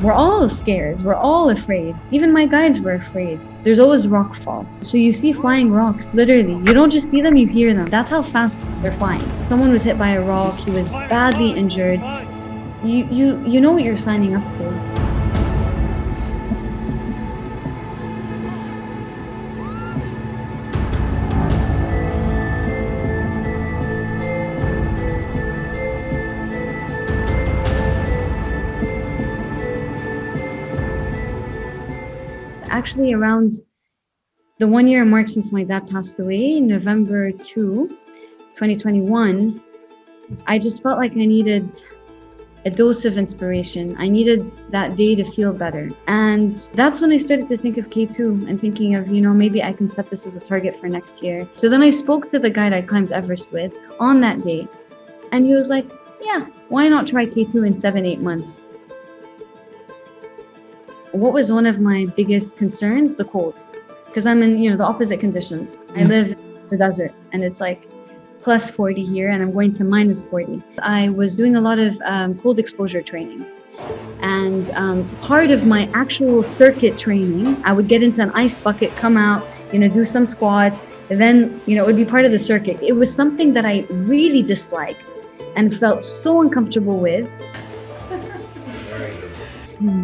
We're all scared. We're all afraid. Even my guides were afraid. There's always rock fall. So you see flying rocks, literally. You don't just see them, you hear them. That's how fast they're flying. Someone was hit by a rock. He was badly injured. You know what you're signing up to. Actually, around the 1 year mark since my dad passed away, November 2, 2021, I just felt like I needed a dose of inspiration. I needed that day to feel better. And that's when I started to think of K2 and thinking of, maybe I can set this as a target for next year. So then I spoke to the guide I climbed Everest with on that day. And he was like, yeah, why not try K2 in 7-8 months? What was one of my biggest concerns? The cold. Because I'm in, the opposite conditions. I live in the desert and it's like plus 40 here and I'm going to minus 40. I was doing a lot of cold exposure training. And part of my actual circuit training, I would get into an ice bucket, come out, do some squats, and then, it would be part of the circuit. It was something that I really disliked and felt so uncomfortable with.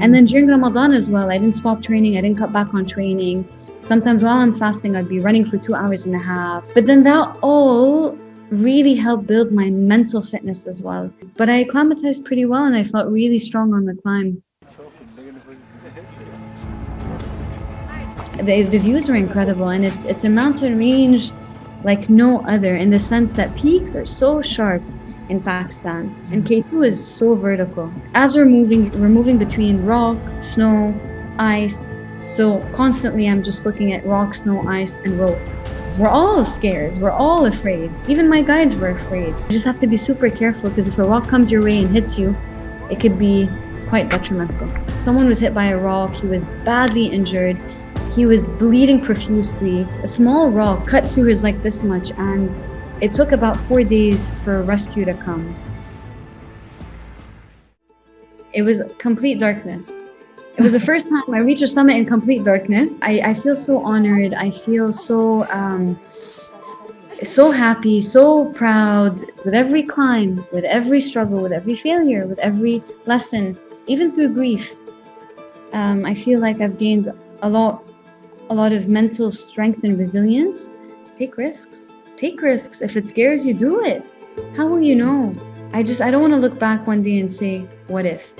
And then during Ramadan as well, I didn't stop training. I didn't cut back on training. Sometimes while I'm fasting, I'd be running for 2.5 hours. But then that all really helped build my mental fitness as well. But I acclimatized pretty well and I felt really strong on the climb. The views were incredible, and it's a mountain range like no other, in the sense that peaks are so sharp in Pakistan, and K2 is so vertical. As we're moving between rock, snow, ice. So constantly I'm just looking at rock, snow, ice, and rope. We're all scared. We're all afraid. Even my guides were afraid. You just have to be super careful, because if a rock comes your way and hits you, it could be quite detrimental. Someone was hit by a rock. He was badly injured. He was bleeding profusely. A small rock cut through his leg this much, and it took about 4 days for rescue to come. It was complete darkness. It was the first time I reached a summit in complete darkness. I feel so honored. I feel so happy, so proud with every climb, with every struggle, with every failure, with every lesson, even through grief. I feel like I've gained a lot of mental strength and resilience. Take risks. Take risks. If it scares you, do it. How will you know? I don't want to look back one day and say, what if?